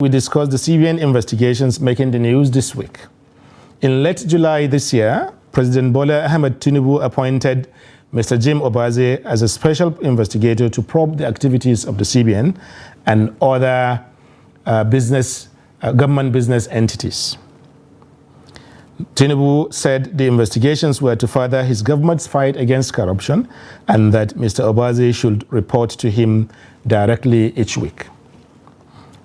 We discuss the CBN investigations making the news this week. In late July this year, President Bola Ahmed Tinubu appointed Mr. Jim Obaze as a special investigator to probe the activities of the CBN and other government business entities. Tinubu said the investigations were to further his government's fight against corruption and that Mr. Obaze should report to him directly each week.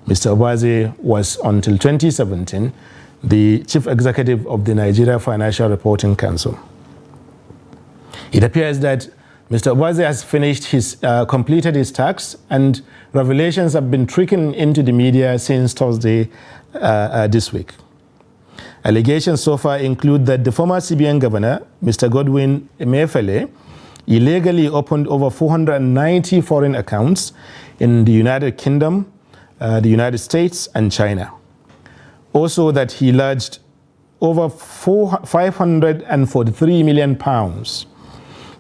Mr. Obaze was, until 2017, the chief executive of the Nigeria Financial Reporting Council. It appears that Mr. Obaze has completed his tasks, and revelations have been trickling into the media since Thursday this week. Allegations so far include that the former CBN Governor, Mr. Godwin Emiefele, illegally opened over 490 foreign accounts in the United Kingdom, the United States, and China. Also that he lodged over £543 million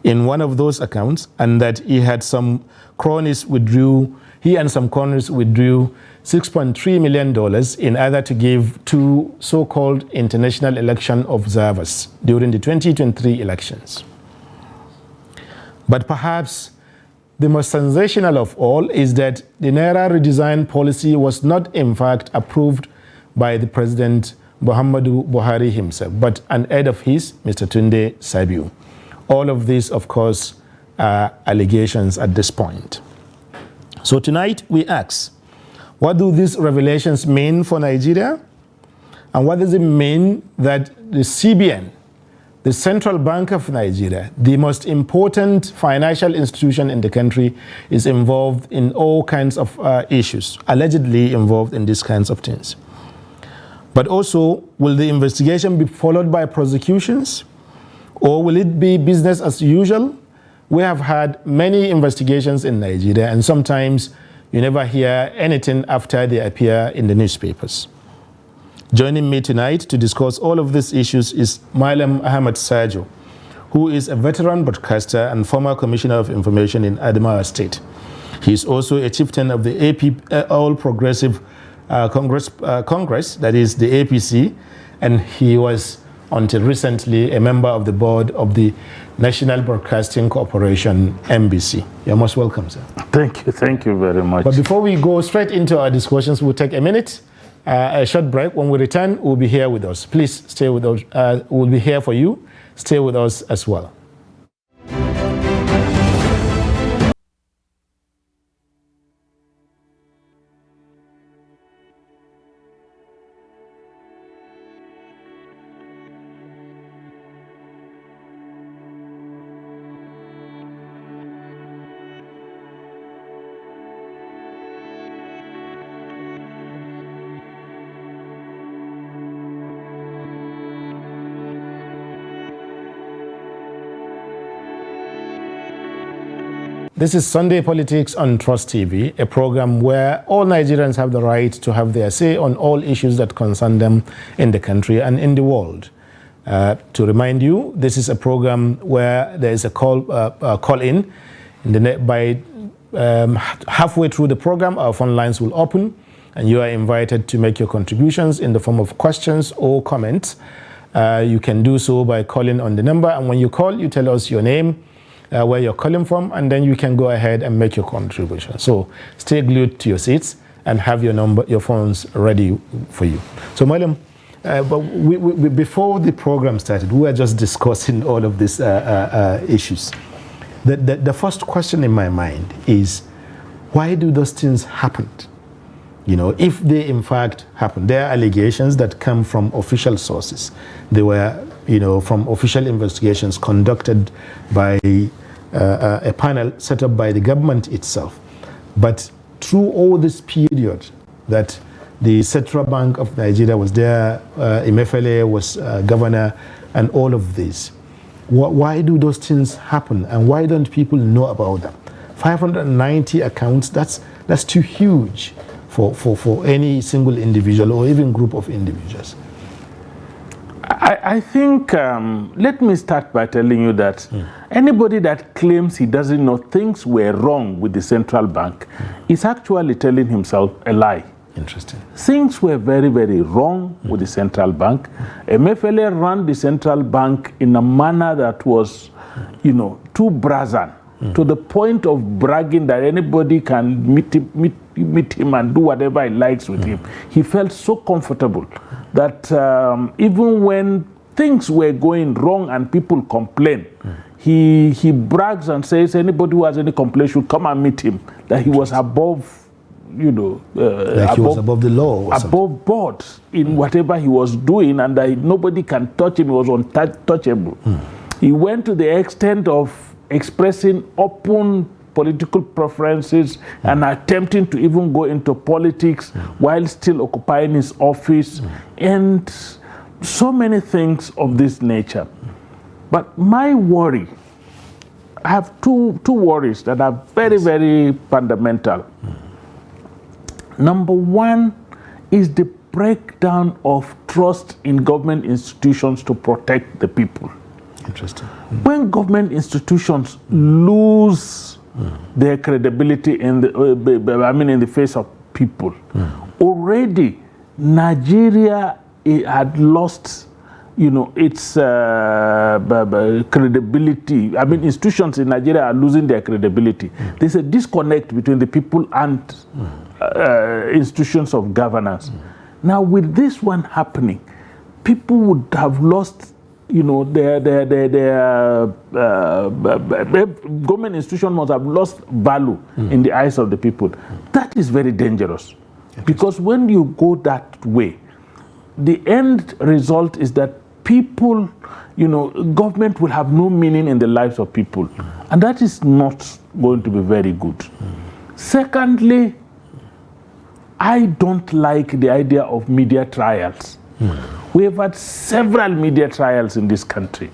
in one of those accounts, and that he and some cronies withdrew $6.3 million in order to give to so-called international election observers during the 2023 elections. But perhaps the most sensational of all is that the Naira redesign policy was not in fact approved by the President Muhammadu Buhari himself, but an aide of his, Mr. Tunde Sabiu. All of these, of course, are allegations at this point. So tonight we ask, what do these revelations mean for Nigeria? And what does it mean that the CBN, the Central Bank of Nigeria, the most important financial institution in the country, is involved in all kinds of issues, allegedly involved in these kinds of things? But also, will the investigation be followed by prosecutions? Or will it be business as usual? We have had many investigations in Nigeria, and sometimes you never hear anything after they appear in the newspapers. Joining me tonight to discuss all of these issues is Malam Ahmed Sajo, who is a veteran broadcaster and former Commissioner of Information in Adamawa State. He is also a chieftain of the All Progressive Congress, that is the APC, and he was, until recently, a member of the board of the National Broadcasting Corporation, NBC. You're most welcome, sir. Thank you very much. But before we go straight into our discussions, we'll take a minute, a short break. When we return, we'll be here with us. Please stay with us. We'll be here for you. Stay with us as well. This is Sunday Politics on Trust TV, a program where all Nigerians have the right to have their say on all issues that concern them in the country and in the world. To remind you, this is a program where there is a call-in. By halfway through the program, our phone lines will open, and you are invited to make your contributions in the form of questions or comments. You can do so by calling on the number, and when you call, you tell us your name, where you're calling from, and then you can go ahead and make your contribution. So stay glued to your seats and have your phones ready for you. So, Madam, before the program started, we were just discussing all of these issues. The first question in my mind is, why do those things happen? You know, if they in fact happen, there are allegations that come from official sources. They were, from official investigations conducted by a panel set up by the government itself. But through all this period that the Central Bank of Nigeria was there, Emiefele was governor, and all of this, why do those things happen, and why don't people know about them? 590 accounts, that's too huge for any single individual or even group of individuals. I think, let me start by telling you that anybody that claims he doesn't know things were wrong with the central bank is actually telling himself a lie. Interesting. Things were very, very wrong with the central bank. Emiefele ran the central bank in a manner that was, too brazen, to the point of bragging that anybody can meet him and do whatever he likes with him. He felt so comfortable that even when things were going wrong and people complain, he brags and says anybody who has any complaint should come and meet him, that he was above, he was above the law or above board in whatever he was doing, and that nobody can touch him. He was untouchable. He went to the extent of expressing open political preferences and attempting to even go into politics while still occupying his office, and so many things of this nature. But my worry, I have two worries that are very, very fundamental. Number one is the breakdown of trust in government institutions to protect the people. Interesting. When government institutions lose their credibility in the face of people, already Nigeria had lost, its credibility. Institutions in Nigeria are losing their credibility. There's a disconnect between the people and institutions of governance. Now, with this one happening, people would have lost, their government institution must have lost value in the eyes of the people. That is very dangerous, because when you go that way, the end result is that people, government will have no meaning in the lives of people, and that is not going to be very good. Secondly, I don't like the idea of media trials. We have had several media trials in this country.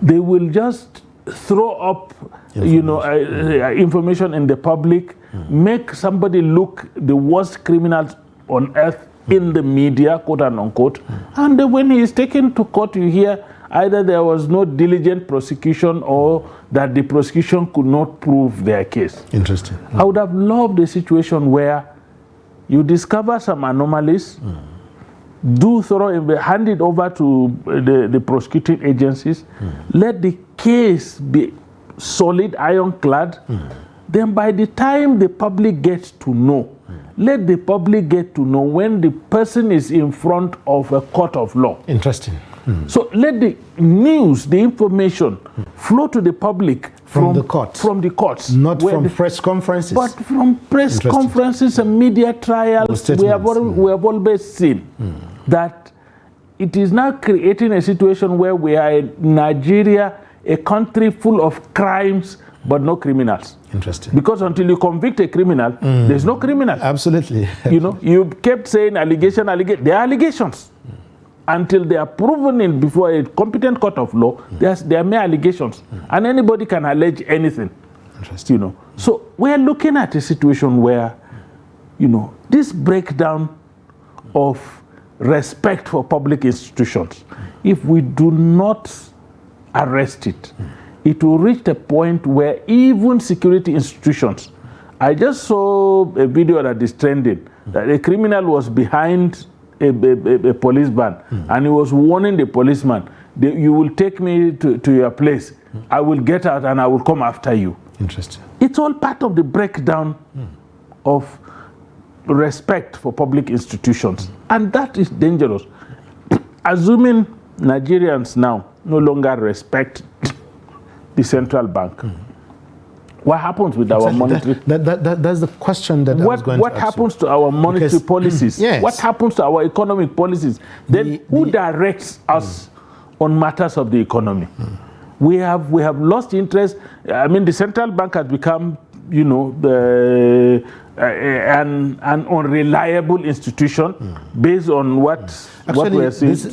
They will just throw up, information in the public, make somebody look the worst criminals on earth in the media, quote and unquote, and then when he is taken to court, you hear either there was no diligent prosecution or that the prosecution could not prove their case. Interesting. I would have loved a situation where you discover some anomalies, hand it over to the prosecuting agencies, let the case be solid, ironclad, then by the time the public gets to know, let the public get to know when the person is in front of a court of law. Interesting. So let the news, the information, flow to the public from the courts. From the courts. Not from press conferences. But from press conferences and media trials. We have always seen that it is now creating a situation where we are in Nigeria, a country full of crimes, but no criminals. Interesting. Because until you convict a criminal, there's no criminal. Absolutely. You kept saying allegation. They are allegations. Until they are proven in before a competent court of law, they are mere allegations. And anybody can allege anything. Interesting. So we're looking at a situation where, this breakdown of respect for public institutions, if we do not arrest it, it will reach the point where even security institutions. I just saw a video that is trending, that a criminal was behind a police van, and he was warning the policeman, you will take me to your place. I will get out and I will come after you. Interesting. It's all part of the breakdown of respect for public institutions. And that is dangerous. Assuming Nigerians now no longer respect the central bank, what happens with our monetary? That's the question that I was going to ask. What happens to our monetary policies? Yes. What happens to our economic policies? Then who directs us on matters of the economy? We have lost interest. The central bank has become, an unreliable institution based on what we are seeing. This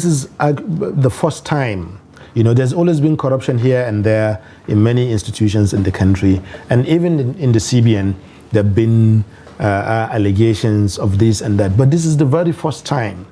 is the first time. There's always been corruption here and there in many institutions in the country, and even in the CBN, there have been allegations of this and that. But this is the very first time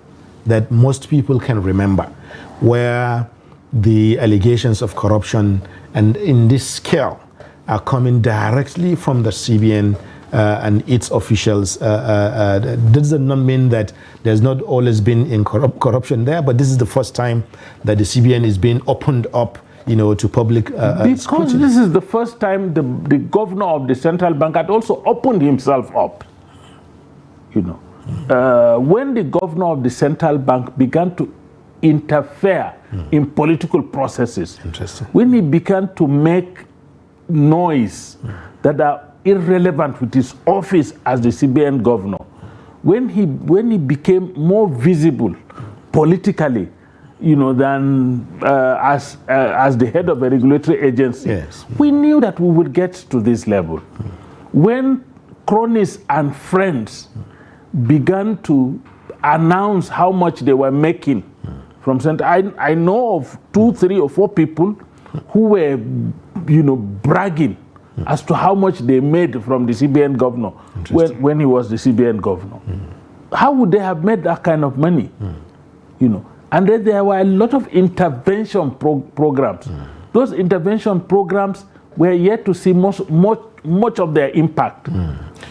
that most people can remember where the allegations of corruption and in this scale are coming directly from the CBN and its officials. Does not mean that there's not always been corruption there, but this is the first time that the CBN is being opened up, to public because scrutiny. This is the first time the governor of the central bank had also opened himself up. When the governor of the central bank began to interfere in political processes, when he began to make noise that are irrelevant with his office as the CBN governor, when he became more visible politically, than as the head of a regulatory agency, yes, we knew that we would get to this level. When cronies and friends began to announce how much they were making from center, I know of 2, 3, or 4 people who were, bragging as to how much they made from the CBN governor when he was the CBN governor. How would they have made that kind of money? And then there were a lot of intervention programs. Those intervention programs were yet to see much of their impact.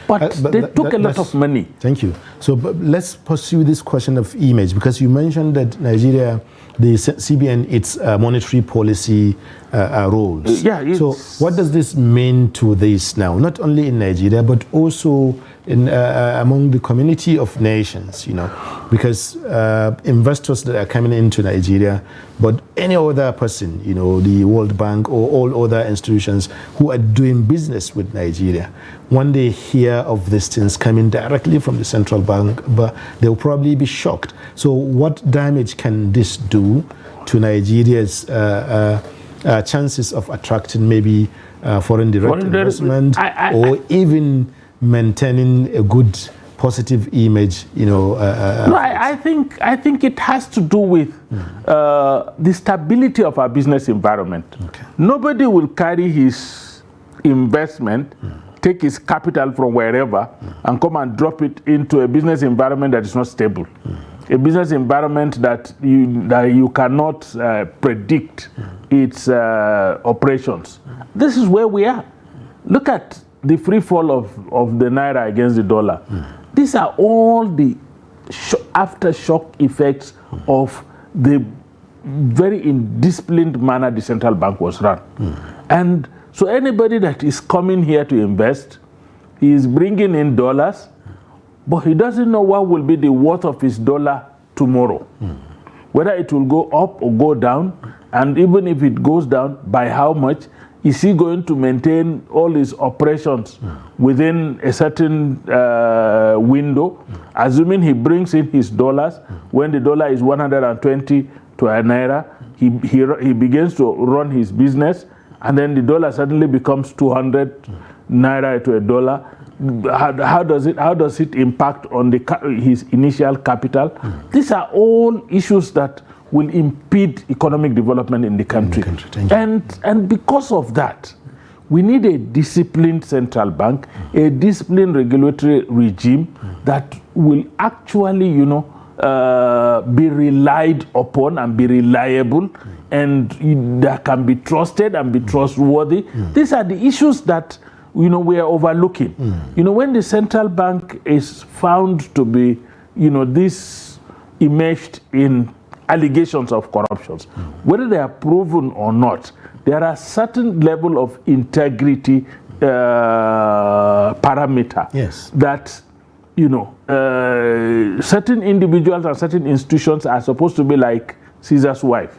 But they took a lot of money. Thank you. So let's pursue this question of image, because you mentioned that Nigeria, the CBN, its monetary policy roles. Yeah. So what does this mean to this now? Not only in Nigeria, but also in among the community of nations, because investors that are coming into Nigeria, but any other person, the World Bank or all other institutions who are doing business with Nigeria, when they hear of these things coming directly from the central bank, but they'll probably be shocked. So what damage can this do to Nigeria's chances of attracting maybe foreign direct investment, or even maintaining a good positive image, No, I think it has to do with the stability of our business environment. Okay. Nobody will carry his investment, take his capital from wherever, and come and drop it into a business environment that is not stable. A business environment that you cannot predict its operations. This is where we are. Look at the free fall of the naira against the dollar. These are all the aftershock effects of the very indisciplined manner the central bank was run. And so anybody that is coming here to invest, he is bringing in dollars, but he doesn't know what will be the worth of his dollar tomorrow. Whether it will go up or go down, and even if it goes down, by how much. Is he going to maintain all his operations within a certain window, assuming he brings in his dollars? When the dollar is 120 to a naira, he begins to run his business, and then the dollar suddenly becomes 200 naira to a dollar. How does it impact on his initial capital? These are all issues that will impede economic development in the country. And because of that, we need a disciplined central bank, a disciplined regulatory regime that will actually, be relied upon and be reliable, and that can be trusted and be trustworthy. These are the issues that we are overlooking. When the central bank is found to be, this immersed in allegations of corruptions, whether they are proven or not, there are certain level of integrity parameter that certain individuals and certain institutions are supposed to be like Caesar's wife.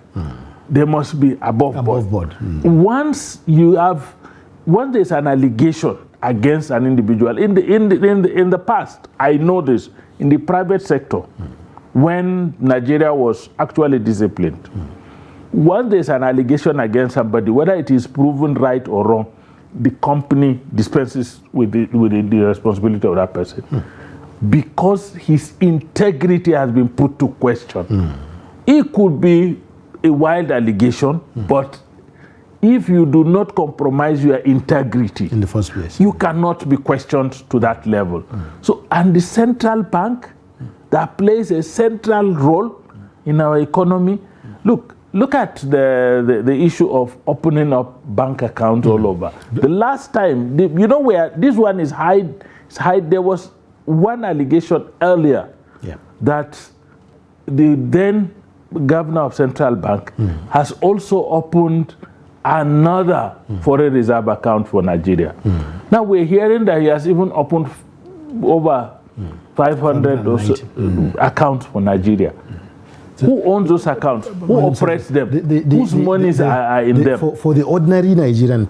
They must be above board. Once there's an allegation against an individual in the past, I know this in the private sector. When Nigeria was actually disciplined, once there's an allegation against somebody, whether it is proven right or wrong, the company dispenses with the responsibility of that person, because his integrity has been put to question. It could be a wild allegation, but if you do not compromise your integrity in the first place, you cannot be questioned to that level. So, and the central bank that plays a central role in our economy. Look, look at the issue of opening up bank accounts all over. The last time, you know where this one is hide. There was one allegation earlier that the then governor of Central Bank has also opened another foreign reserve account for Nigeria. Now we're hearing that he has even opened over 500 or so accounts for Nigeria. Who owns those accounts? Who operates them? Whose monies are in them? For the ordinary Nigerian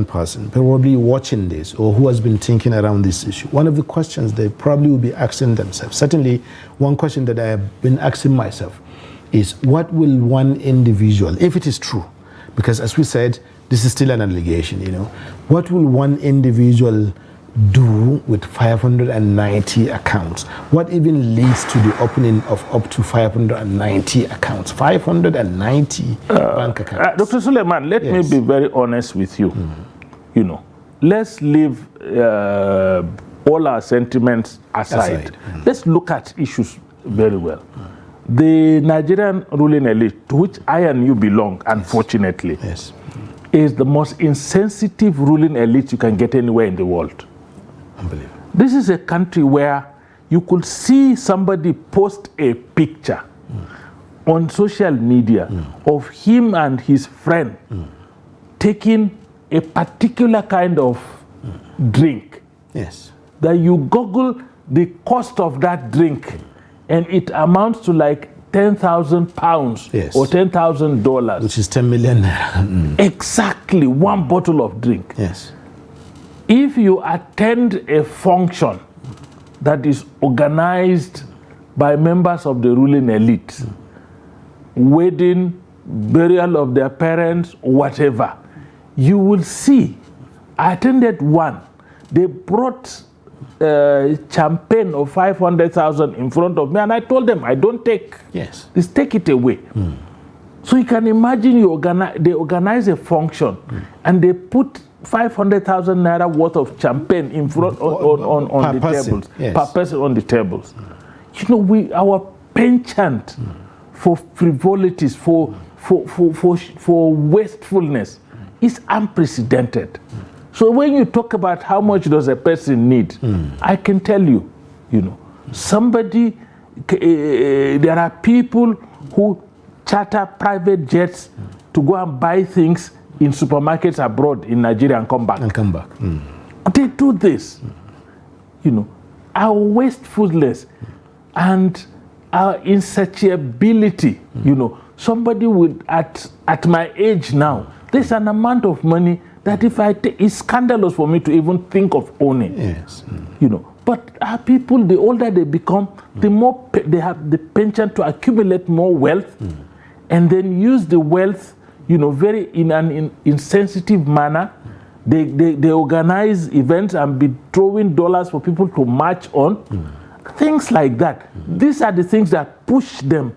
person, probably watching this or who has been thinking around this issue, one of the questions they probably will be asking themselves, certainly one question that I have been asking myself, is what will one individual, if it is true, because as we said, this is still an allegation, you know, what will one individual do with 590 accounts? What even leads to the opening of up to 590 accounts? 590 bank accounts. Dr. Suleiman, let me be very honest with you. You know, let's leave all our sentiments aside. Let's look at issues very well. The Nigerian ruling elite, to which I and you belong, unfortunately, is the most insensitive ruling elite you can get anywhere in the world. Unbelievable. This is a country where you could see somebody post a picture on social media of him and his friend taking a particular kind of drink. That you Google the cost of that drink and it amounts to like 10,000 pounds or $10,000. Which is 10 million. Exactly, one bottle of drink. If you attend a function that is organized by members of the ruling elite, wedding, burial of their parents, whatever, you will see. I attended one. They brought champagne of 500,000 in front of me, and I told them, I don't take. Just take it away. So you can imagine they organize a function and they put 500,000 naira worth of champagne in front on the tables, per person on the tables. You know, our penchant for frivolities, for wastefulness is unprecedented. So when you talk about how much does a person need, I can tell you, you know, somebody, there are people who charter private jets to go and buy things in supermarkets abroad in Nigeria and come back. They do this. You know, our wastefulness and our insatiability, you know, somebody will, at my age now, there's an amount of money that if I take, it's scandalous for me to even think of owning. You know, but our people, the older they become, the more they have the penchant to accumulate more wealth and then use the wealth, you know, very in an insensitive manner. They organize events and be throwing dollars for people to march on. Things like that. These are the things that push them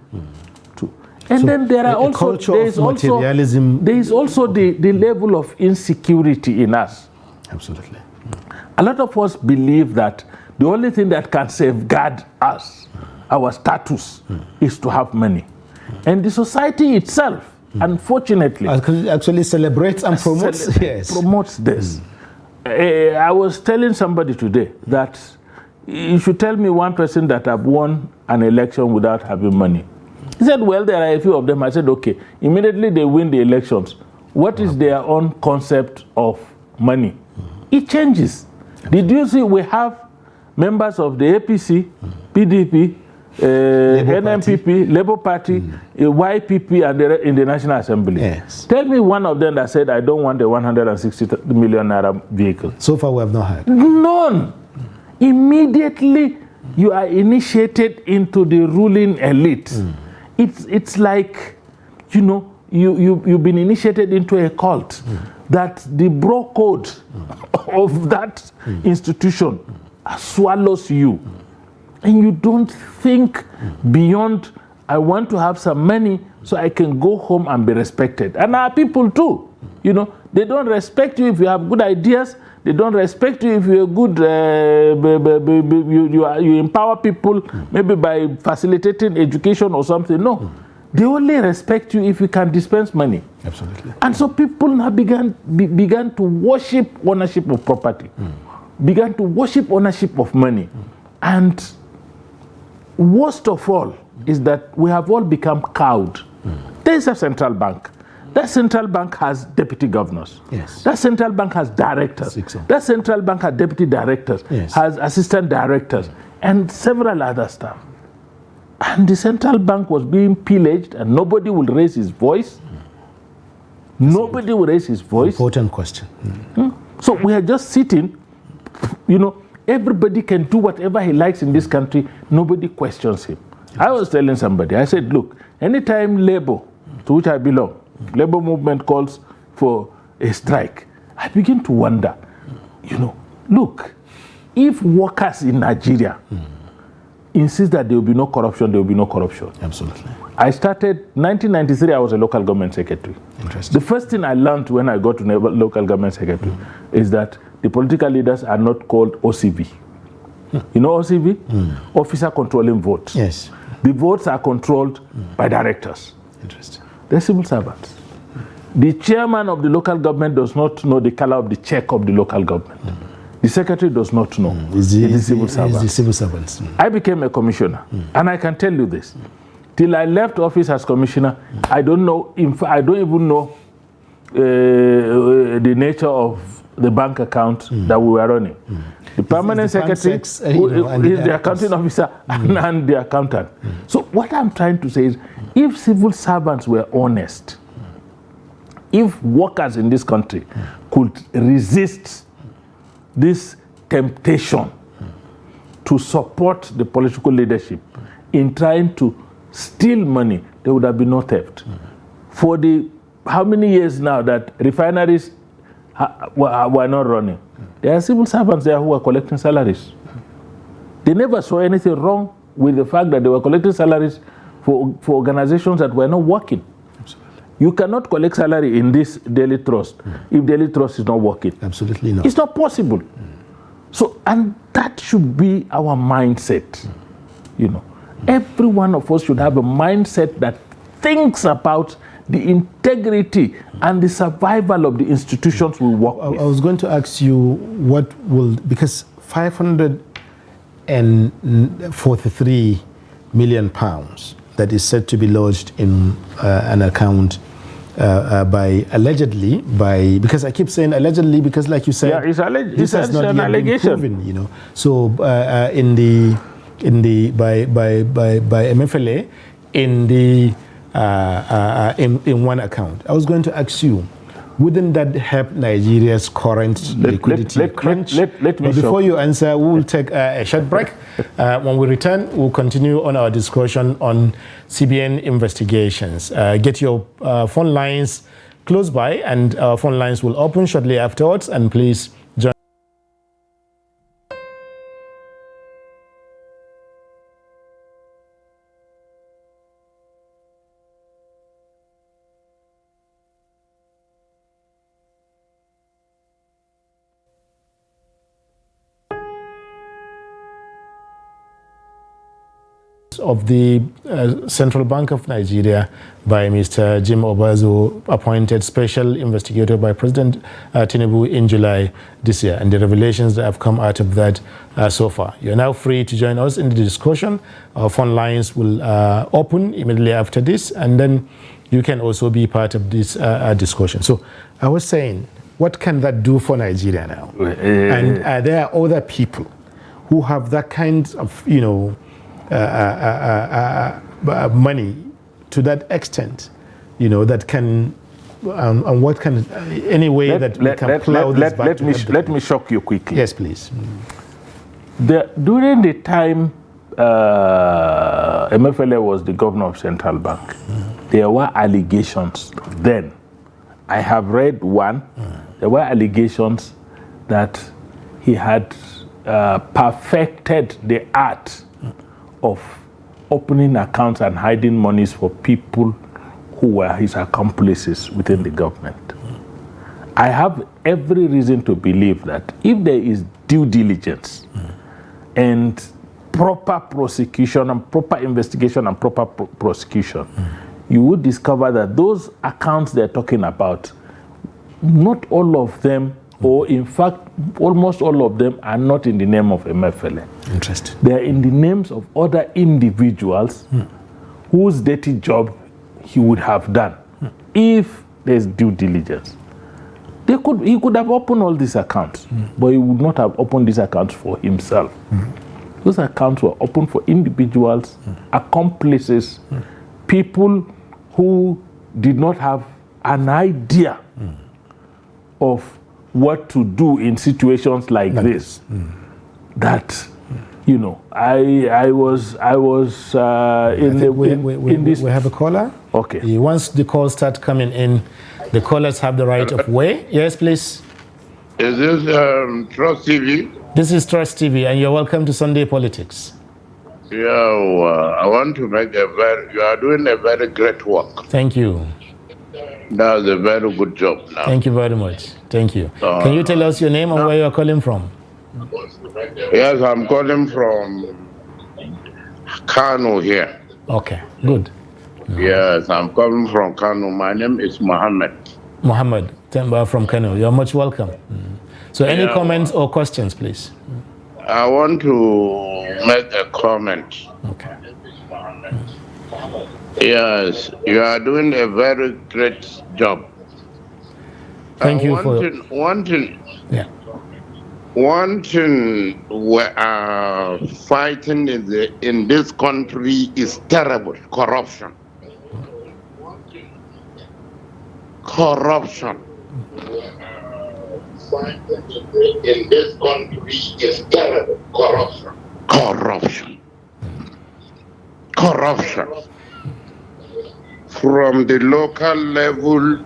to. And so then there are also there is also the level of insecurity in us. Absolutely. A lot of us believe that the only thing that can safeguard us, our status, is to have money. And the society itself, unfortunately, actually celebrates and promotes, promotes this. I was telling somebody today that you should tell me one person that have won an election without having money. He said, well, there are a few of them. I said, okay, immediately they win the elections. What is their own concept of money? It changes. Did you see we have members of the APC, PDP, NMPP, Labour Party, YPP, and in the National Assembly? Tell me one of them that said, I don't want a 160 million naira vehicle. So far, we have not had. None. Immediately, you are initiated into the ruling elite. It's like, you know, you've been initiated into a cult that the bro code of that institution swallows you. And you don't think beyond, I want to have some money so I can go home and be respected. And our people too, you know, they don't respect you if you have good ideas. They don't respect you if you're good. You empower people maybe by facilitating education or something. No, they only respect you if you can dispense money. Absolutely. And so people now began to worship ownership of property, began to worship ownership of money. And worst of all is that we have all become cowed. There is a central bank. That central bank has deputy governors. Yes. That central bank has directors. That central bank has deputy directors, yes, has assistant directors, and several other staff. And the central bank was being pillaged, and nobody will raise his voice. Nobody will raise his voice. Important question. So we are just sitting, everybody can do whatever he likes in this country. Nobody questions him. I was telling somebody, I said, look, anytime labor, to which I belong, labor movement calls for a strike, I begin to wonder, look, if workers in Nigeria insist that there will be no corruption, there will be no corruption. Absolutely. I started, 1993, I was a local government secretary. Interesting. The first thing I learned when I got to local government secretary is that the political leaders are not called OCV. You know OCV? Officer Controlling Votes. Yes. The votes are controlled by directors. Interesting. They're civil servants. The chairman of the local government does not know the color of the check of the local government. The secretary does not know. It's the civil servants. The civil servants. I became a commissioner, and I can tell you this. Till I left office as commissioner, I don't know. I don't even know the nature of the bank account that we were running. The permanent secretary is the accounting officer and the accountant. So what I'm trying to say is, if civil servants were honest, if workers in this country could resist this temptation to support the political leadership in trying to steal money, there would have been no theft. For the how many years now that refineries were not running, there are civil servants there who are collecting salaries. They never saw anything wrong with the fact that they were collecting salaries for organizations that were not working. Absolutely. You cannot collect salary in this daily trust if daily trust is not working. Absolutely not. It's not possible. So, and that should be our mindset. Every one of us should have a mindset that thinks about the integrity and the survival of the institutions we work with. I was going to ask you because 543 million pounds that is said to be lodged in an account because I keep saying allegedly because, like you said, this has not yet been proven. So by Emiefele in one account. I was going to ask you, wouldn't that help Nigeria's current liquidity crunch? Before you answer, we will take a short break. When we return, we'll continue on our discussion on CBN investigations. Get your phone lines close by, and our phone lines will open shortly afterwards, and please join. Of the Central Bank of Nigeria by Mr. Jim Obazo, appointed special investigator by President Tinubu in July this year, and the revelations that have come out of that so far. You're now free to join us in the discussion. Our phone lines will open immediately after this, and then you can also be part of this discussion. So I was saying, what can that do for Nigeria now? And there are other people who have that kind of, money to that extent, that can, and what can, any way that we can plow this back. Let me shock you quickly. Yes, please. During the time Emiefele was the governor of Central Bank, there were allegations then. I have read one. There were allegations that he had perfected the art of opening accounts and hiding monies for people who were his accomplices within the government. I have every reason to believe that if there is due diligence and proper prosecution and proper investigation and proper prosecution, you would discover that those accounts they're talking about, not all of them, or in fact, almost all of them are not in the name of Emiefele. Interesting. They're in the names of other individuals whose dirty job he would have done if there's due diligence. He could have opened all these accounts, but he would not have opened these accounts for himself. Those accounts were opened for individuals, accomplices, people who did not have an idea of what to do in situations like this. That, you know, I was in this. We have a caller. Okay. Once the calls start coming in, the callers have the right of way. Yes, please. Is this Trust TV? This is Trust TV, and you're welcome to Sunday Politics. Yeah, I want to make you are doing a very great work. Thank you. That's a very good job now. Thank you very much. Thank you. Can you tell us your name and where you're calling from? Yes, I'm calling from Kano here. Okay, good. Yes, I'm calling from Kano. My name is Mohammed. Mohammed Temba from Kano. You're much welcome. So any comments or questions, please? I want to make a comment. Okay. Yes, you are doing a very great job. Thank you for... One thing we're fighting in this country is terrible. Corruption. Corruption. In this country is terrible. Corruption. Corruption. Corruption. From the local level,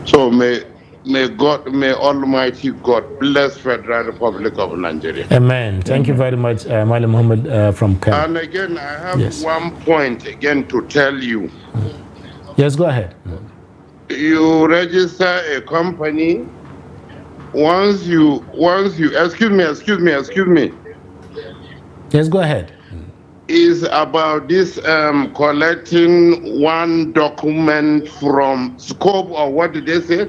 so may Almighty God bless Federal Republic of Nigeria. Amen. Thank you very much, Malam Muhammad from Kano. And again, I have one point again to tell you. Yes, go ahead. You register a company. Once you excuse me. Yes, go ahead. Is about this collecting one document from scope, or what did they say?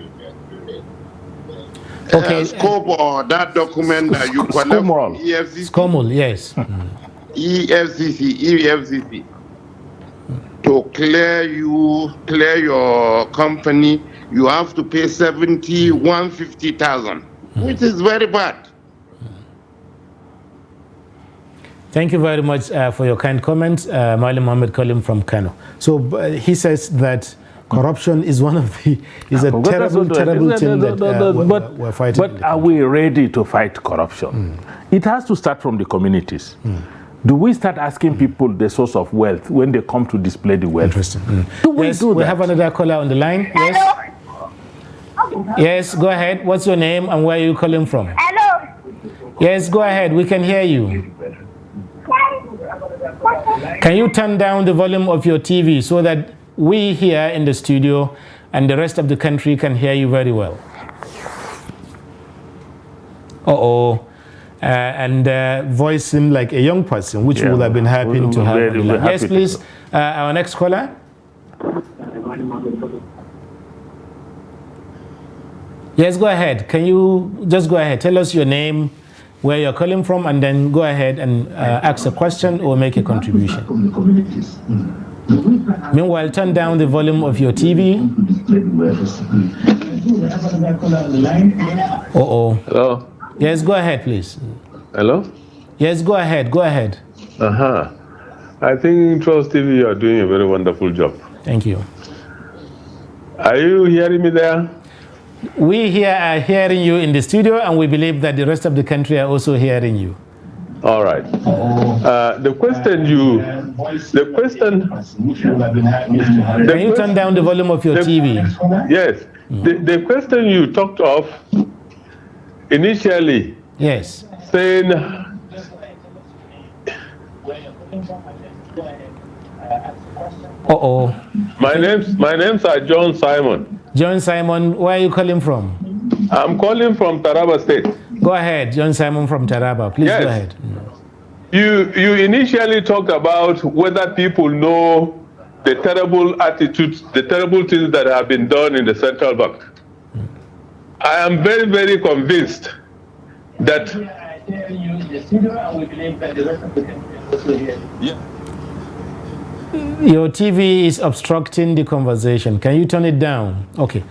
Okay. Scope or that document that you collect from EFCC. SCOML, yes. EFCC. To clear your company, you have to pay 150,000, which is very bad. Thank you very much for your kind comments, Malam Muhammad Kalim from Kano. So he says that corruption is one of the terrible thing that we're fighting. But are we ready to fight corruption? It has to start from the communities. Do we start asking people the source of wealth when they come to display the wealth? Interesting. Do we do that? We have another caller on the line. Yes. Yes, go ahead. What's your name and where are you calling from? Hello. Yes, go ahead. We can hear you. Can you turn down the volume of your TV so that we here in the studio and the rest of the country can hear you very well? And voice seemed like a young person, which would have been happy to have. Yes, please. Our next caller. Yes, go ahead. Can you just go ahead? Tell us your name, where you're calling from, and then go ahead and ask a question or make a contribution. Meanwhile, turn down the volume of your TV. Hello? Yes, go ahead, please. Hello? Yes, go ahead. Go ahead. I think Trust TV, you are doing a very wonderful job. Thank you. Are you hearing me there? We here are hearing you in the studio, and we believe that the rest of the country are also hearing you. All right. The question. Can you turn down the volume of your TV? Yes. The question you talked of initially. Yes. Saying Uh-oh. My name's John Simon. John Simon, where are you calling from? I'm calling from Taraba State. Go ahead, John Simon from Taraba. Please Yes. go ahead. You initially talked about whether people know the terrible attitudes, the terrible things that have been done in the central bank. I am very, very convinced that Your TV is obstructing the conversation. Can you turn it down? Okay.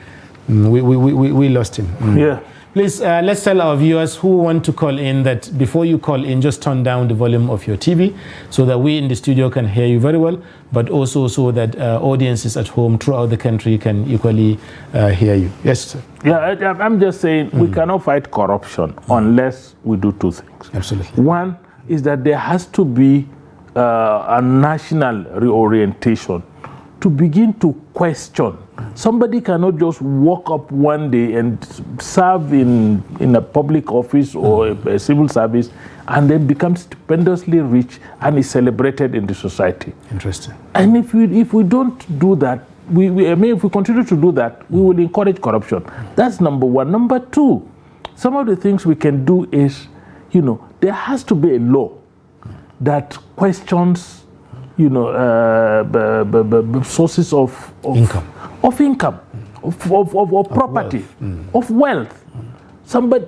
We lost him. Yeah. Please, let's tell our viewers who want to call in that before you call in, just turn down the volume of your TV so that we in the studio can hear you very well, but also so that audiences at home throughout the country can equally hear you. Yes, sir. Yeah, I'm just saying we cannot fight corruption unless we do two things. Absolutely. One is that there has to be a national reorientation to begin to question. Somebody cannot just walk up one day and serve in a public office or a civil service and then become stupendously rich and is celebrated in the society. Interesting. And if we don't do that, if we continue to do that, we will encourage corruption. That's number one. Number two, some of the things we can do is, there has to be a law that questions sources of income, of property, of wealth.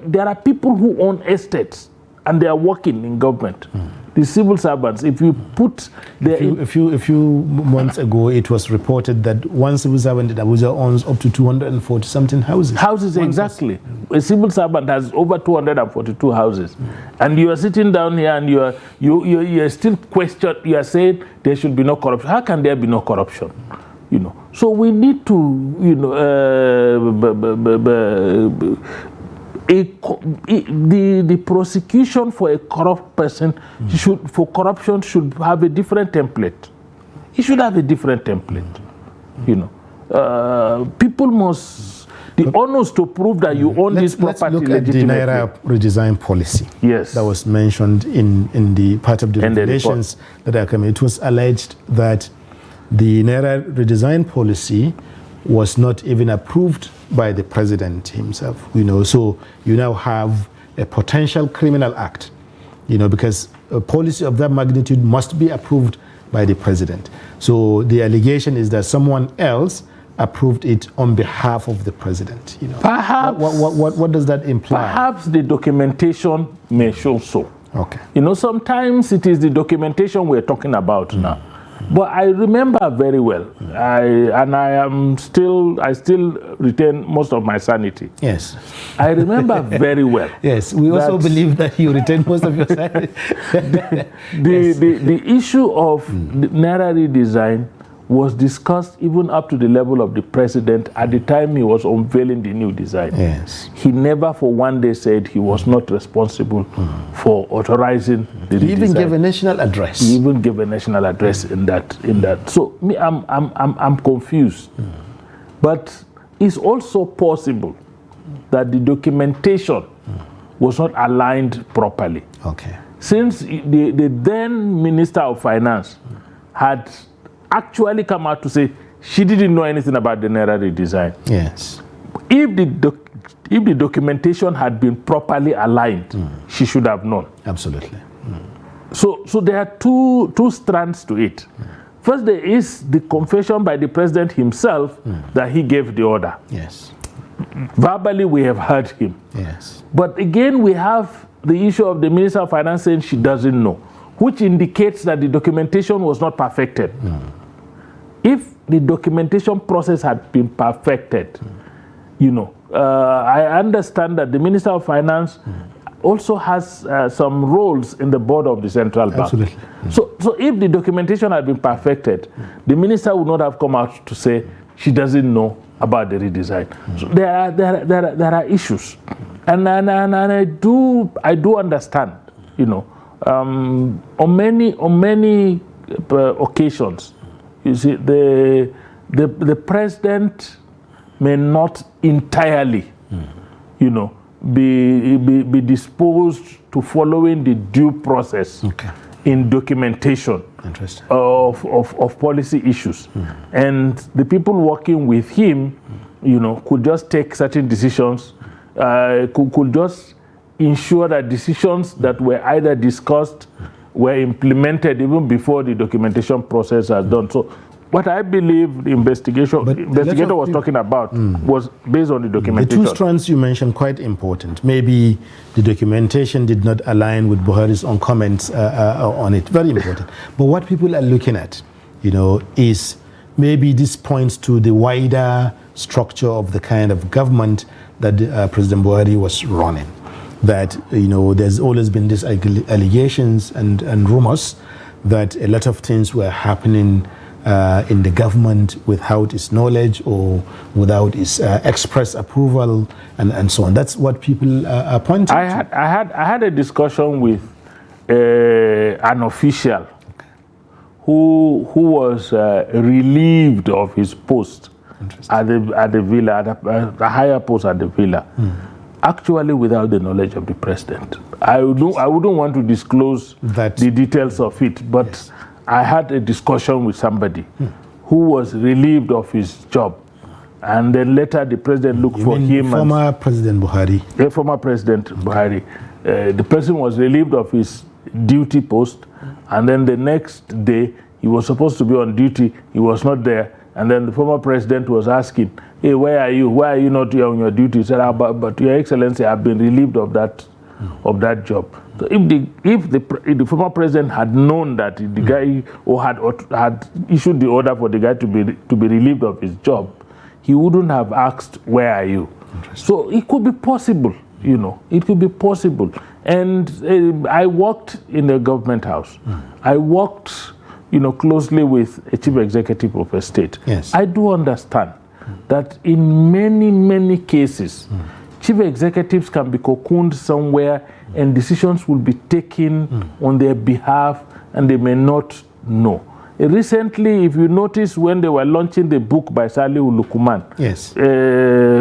There are people who own estates and they are working in government. The civil servants, if you put a few months ago, it was reported that one civil servant in Abuja owns up to 240 something houses. Houses, exactly. A civil servant has over 242 houses, and you are sitting down here and you are still questioned. You are saying there should be no corruption. How can there be no corruption? So we need to the prosecution for a corrupt person for corruption should have a different template. It should have a different template. People must the onus to prove that you own this property. Let's look at the Naira redesign policy. Yes, that was mentioned in the part of the revelations that are coming. It was alleged that the Naira redesign policy was not even approved by the president himself, so you now have a potential criminal act, because a policy of that magnitude must be approved by the president. So the allegation is that someone else approved it on behalf of the president. Perhaps. What does that imply? Perhaps the documentation may show so. Okay. Sometimes it is the documentation we're talking about now. But I remember very well, I still retain most of my sanity. Yes. I remember very well. Yes, we also believe that you retain most of your sanity. The issue of Naira redesign was discussed even up to the level of the president at the time he was unveiling the new design. Yes. He never for one day said he was not responsible for authorizing the redesign. He even gave a national address. He even gave a national address in that. So I'm confused. But it's also possible that the documentation was not aligned properly. Okay. Since the then Minister of Finance had actually come out to say she didn't know anything about the Naira redesign. Yes. If the documentation had been properly aligned, she should have known. Absolutely. So there are two strands to it. First, there is the confession by the president himself that he gave the order. Yes. Verbally, we have heard him. Yes. But again, we have the issue of the Minister of Finance saying she doesn't know, which indicates that the documentation was not perfected. If the documentation process had been perfected, I understand that the Minister of Finance also has some roles in the board of the central bank. Absolutely. So if the documentation had been perfected, the minister would not have come out to say she doesn't know about the redesign. So there are issues, and I do understand. On many occasions, you see, the president may not entirely, be disposed to following the due process in documentation of policy issues. And the people working with him, could just take certain decisions, could just ensure that decisions that were either discussed were implemented even before the documentation process has done. So what I believe the investigator was talking about was based on the documentation. The two strands you mentioned quite important. Maybe the documentation did not align with Buhari's own comments on it. Very important. But what people are looking at, is maybe this points to the wider structure of the kind of government that President Buhari was running. That, there's always been these allegations and rumors that a lot of things were happening in the government without its knowledge or without its express approval and so on. That's what people are pointing to. I had a discussion with an official who was relieved of his post at the villa, at the higher post at the villa. Actually without the knowledge of the president. I wouldn't want to disclose the details of it, but yes. I had a discussion with somebody who was relieved of his job, and then later the president looked for him. Former President Buhari. Former President Buhari. The person was relieved of his duty post, and then the next day he was supposed to be on duty. He was not there, and then the former president was asking, "Hey, where are you? Why are you not here on your duty?" He said, but Your Excellency, I've been relieved of that job. So if the former president had known that the guy or had issued the order for the guy to be relieved of his job, he wouldn't have asked, "Where are you?" So it could be possible, it could be possible. And I worked in the government house. I worked, closely with a chief executive of a state. Yes. I do understand that in many, many cases, chief executives can be cocooned somewhere and decisions will be taken on their behalf and they may not know. Recently, if you notice, when they were launching the book by Salihu Lukman, yes,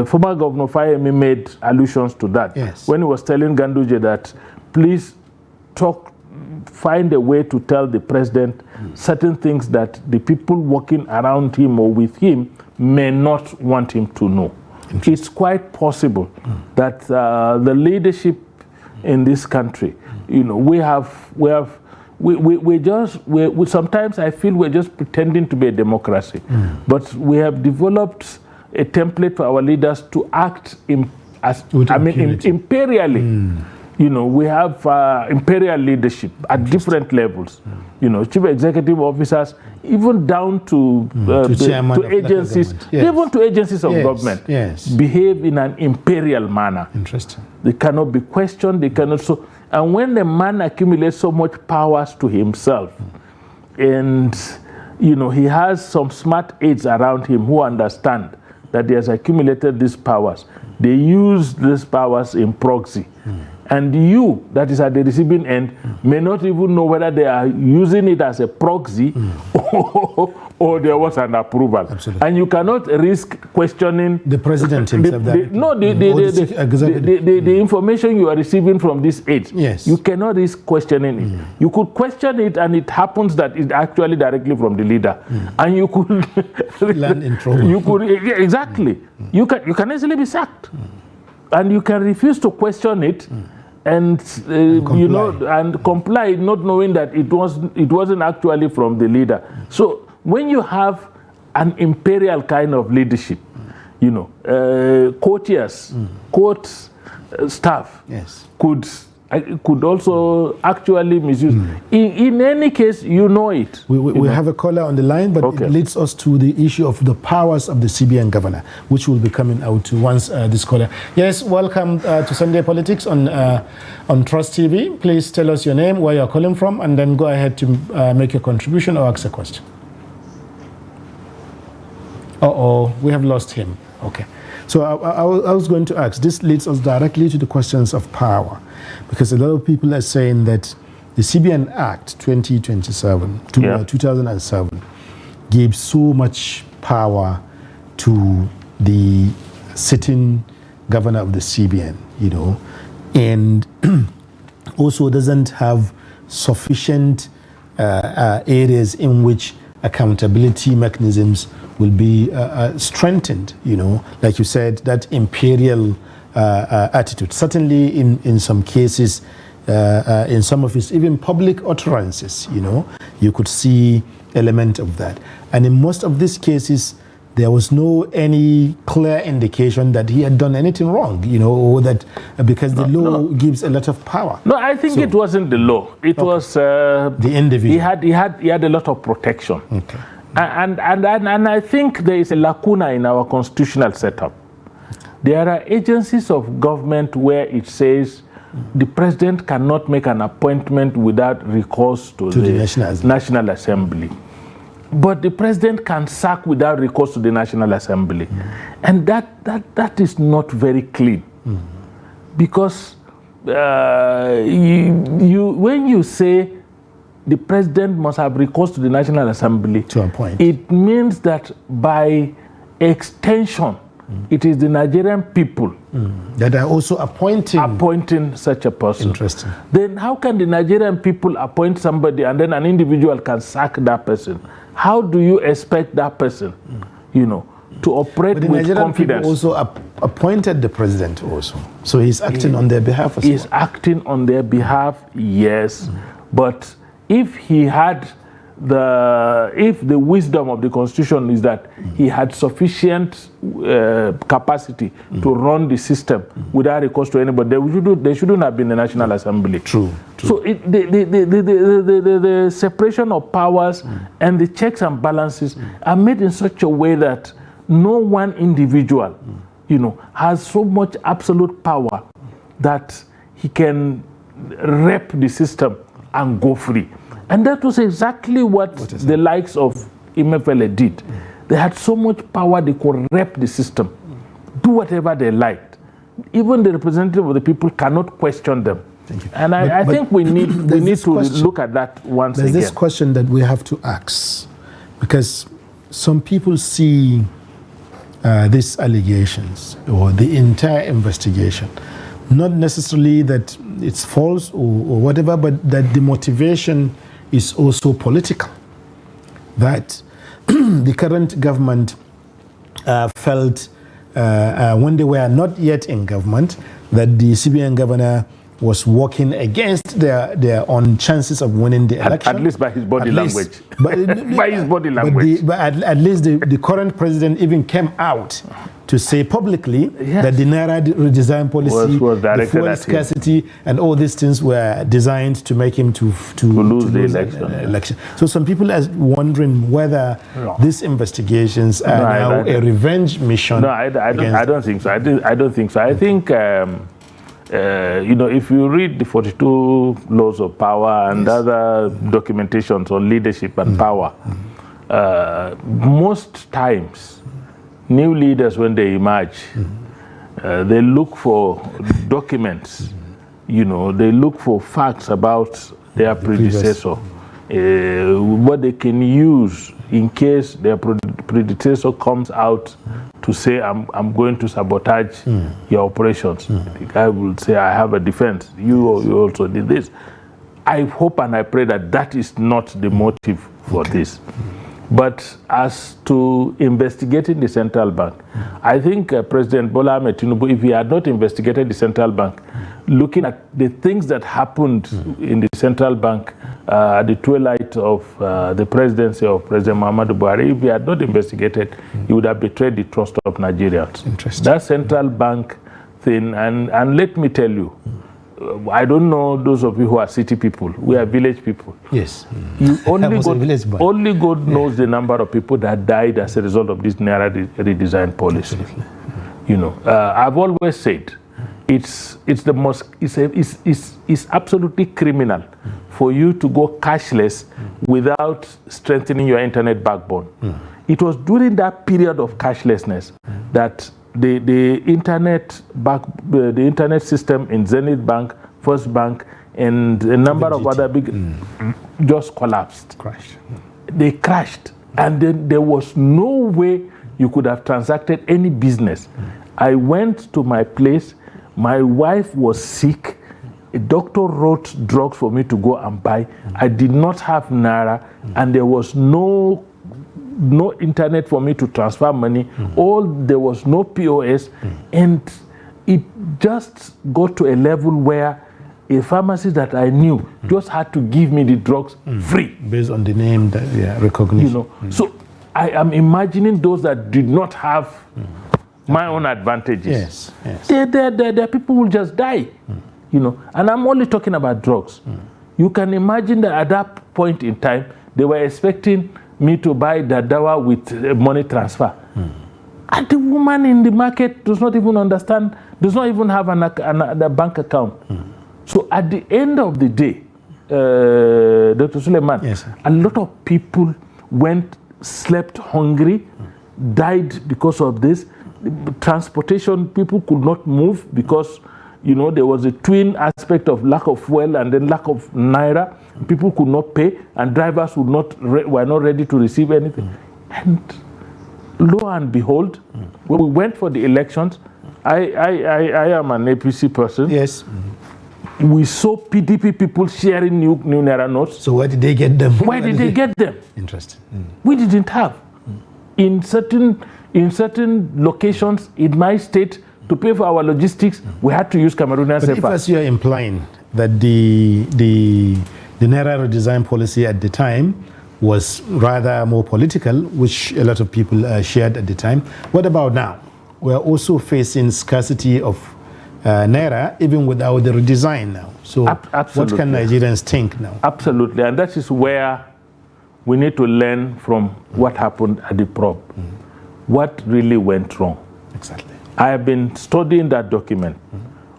former Governor Fayemi made allusions to that. Yes. When he was telling Ganduje that, please find a way to tell the president certain things that the people working around him or with him may not want him to know. It's quite possible that the leadership in this country, sometimes I feel we're just pretending to be a democracy, but we have developed a template for our leaders to act imperially. We have imperial leadership at different levels. Chief executive officers, even down to agencies, yes, even to agencies of government, yes, behave in an imperial manner. Interesting. They cannot be questioned. They cannot. And when the man accumulates so much powers to himself, and he has some smart aides around him who understand that he has accumulated these powers, they use these powers in proxy. And you, that is at the receiving end, may not even know whether they are using it as a proxy or there was an approval. Absolutely. And you cannot risk questioning the president himself. The information you are receiving from this aides. Yes. You cannot risk questioning it. You could question it, and it happens that it's actually directly from the leader, and you could land in trouble. You could exactly. You can easily be sacked, and you can refuse to question it. And comply, not knowing that it wasn't actually from the leader. So when you have an imperial kind of leadership, courtiers, court staff, yes, could also actually misuse. In any case, it. We have a caller on the line, but it leads us to the issue of the powers of the CBN governor, which will be coming out to once this caller. Yes, welcome to Sunday Politics on Trust TV. Please tell us your name, where you're calling from, and then go ahead to make your contribution or ask a question. We have lost him. Okay. So I was going to ask, this leads us directly to the questions of power, because a lot of people are saying that the CBN Act 2007 gives so much power to the sitting governor of the CBN, and also doesn't have sufficient areas in which accountability mechanisms will be strengthened, like you said, that imperial attitude. Certainly in some cases, in some of his even public utterances, you could see element of that. And in most of these cases, there was no any clear indication that he had done anything wrong, or that because the law gives a lot of power. No, I think it wasn't the law. It was the individual. He had a lot of protection. Okay. And I think there is a lacuna in our constitutional setup. There are agencies of government where it says the president cannot make an appointment without recourse to the National Assembly. But the president can sack without recourse to the National Assembly. And that is not very clean. Because when you say the president must have recourse to the National Assembly, to appoint, it means that by extension, it is the Nigerian people that are also appointing such a person. Interesting. Then how can the Nigerian people appoint somebody and then an individual can sack that person? How do you expect that person, to operate with Nigerian confidence? People also appointed the president also, so he's acting on their behalf as well. He's acting on their behalf, yes, but if he had if the wisdom of the Constitution is that he had sufficient capacity to run the system without recourse to anybody, there shouldn't have been a National Assembly. True. So the separation of powers and the checks and balances are made in such a way that no one individual, has so much absolute power that he can rep the system and go free. And that was exactly what the likes of Emiefele did. They had so much power they could rep the system, do whatever they liked. Even the representative of the people cannot question them. Thank you. And I think we need to look at that once again. There's this question that we have to ask, because some people see these allegations or the entire investigation, not necessarily that it's false or whatever, but that the motivation is also political. That the current government felt when they were not yet in government that the CBN governor was working against their own chances of winning the election. At least by his body language. By his body language. But at least the current president even came out to say publicly that the Naira redesign policy, was the fuel scarcity, and all these things were designed to make him to lose the election. So some people are wondering whether these investigations are now a revenge mission. No, I don't think so. I don't think so. I think if you read the 42 laws of power and other documentations on leadership and power, most times new leaders, when they emerge, they look for documents, they look for facts about their predecessor, what they can use in case their predecessor comes out to say, I'm going to sabotage your operations. The guy will say, I have a defense. You also did this. I hope and I pray that is not the motive for this. But as to investigating the central bank, I think President Bola Ahmed Tinubu, if he had not investigated the central bank, looking at the things that happened in the central bank at the twilight of the presidency of President Muhammadu Buhari, if he had not investigated, he would have betrayed the trust of Nigerians. Interesting. That central bank thing, and let me tell you, I don't know those of you who are city people. We are village people. Yes. Only God knows the number of people that died as a result of this Naira redesign policy. I've always said it's absolutely criminal for you to go cashless without strengthening your internet backbone. It was during that period of cashlessness that the internet system in Zenith Bank, First Bank, and a number of other big just collapsed. They crashed, and then there was no way you could have transacted any business. I went to my place. My wife was sick. A doctor wrote drugs for me to go and buy. I did not have naira, and there was no internet for me to transfer money. There was no POS, and it just got to a level where a pharmacy that I knew just had to give me the drugs free. Based on the name, recognition. So I am imagining those that did not have my own advantages. Yes. Their people will just die. And I'm only talking about drugs. You can imagine that at that point in time, they were expecting me to buy the dawa with money transfer. And the woman in the market does not even understand, does not even have a bank account. So at the end of the day, Dr. Suleiman, a lot of people slept hungry, died because of this. Transportation, people could not move because there was a twin aspect of lack of fuel and then lack of naira. People could not pay, and drivers were not ready to receive anything. And lo and behold, when we went for the elections, I am an APC person. Yes. We saw PDP people sharing new naira notes. So where did they get them? Where did they get them? Interesting. We didn't have. In certain locations in my state, to pay for our logistics, we had to use Cameroonian But if, as you are implying, that the Naira redesign policy at the time was rather more political, which a lot of people shared at the time, what about now? We are also facing scarcity of Naira, even without the redesign now. So what can Nigerians think now? Absolutely, and that is where we need to learn from what happened at the probe. What really went wrong? Exactly. I have been studying that document.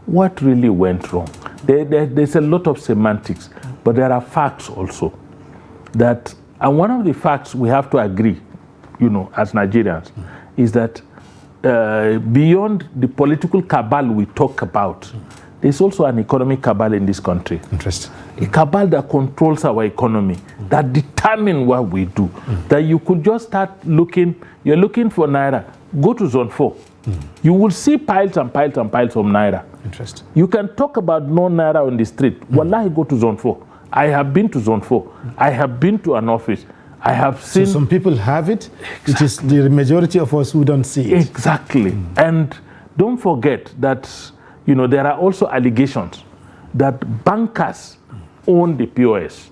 What really went wrong? There's a lot of semantics, but there are facts also. And one of the facts we have to agree, as Nigerians, is that beyond the political cabal we talk about, there's also an economic cabal in this country. Interesting. A cabal that controls our economy, that determine what we do. That you could just start looking, you're looking for naira, go to zone 4. You will see piles and piles and piles of naira. Interesting. You can talk about no naira on the street. Wallahi, go to zone 4. I have been to zone 4. I have been to an office. I have seen. So some people have it. Exactly. It is the majority of us who don't see it. Exactly. And don't forget that, there are also allegations that bankers own the POS.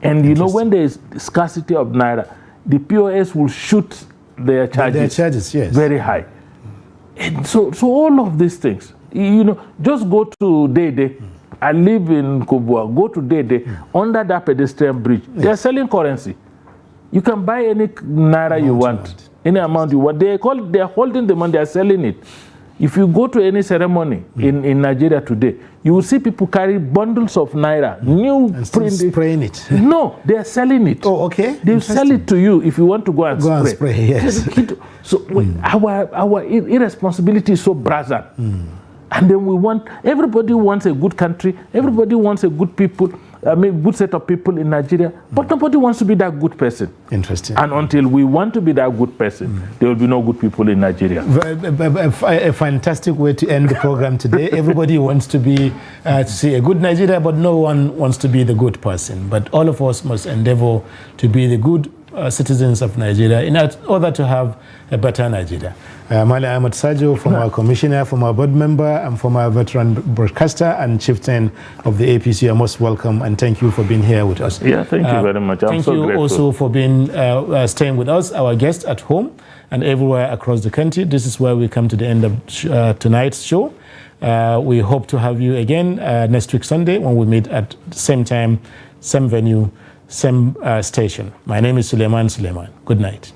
And when there is scarcity of naira, the POS will shoot their charges, yes, very high. And so all of these things, just go to Dede. I live in Kubwa. Go to Dede, under that pedestrian bridge. Yes. They're selling currency. You can buy any naira you want, any amount you want. They're holding the money, they're selling it. If you go to any ceremony in Nigeria today, you will see people carry bundles of naira, new and spraying it. No, they're selling it. Oh, okay. They'll sell it to you if you want to go and spray. Yes. So our irresponsibility is so brazen. And then everybody wants a good country, everybody wants a good people, good set of people in Nigeria, but nobody wants to be that good person. Interesting. And until we want to be that good person, there will be no good people in Nigeria. A fantastic way to end the program today. Everybody wants to be, to see a good Nigeria, but no one wants to be the good person. But all of us must endeavor to be the good citizens of Nigeria in order to have a better Nigeria. Mali Ahmed Sajo, former commissioner, former board member, and former veteran broadcaster and chieftain of the APC, you're most welcome, and thank you for being here with us. Yeah, thank you very much. Thank you also for being staying with us, our guests at home and everywhere across the country. This is where we come to the end of tonight's show. We hope to have you again next week Sunday when we meet at the same time, same venue, same station. My name is Suleiman. Good night.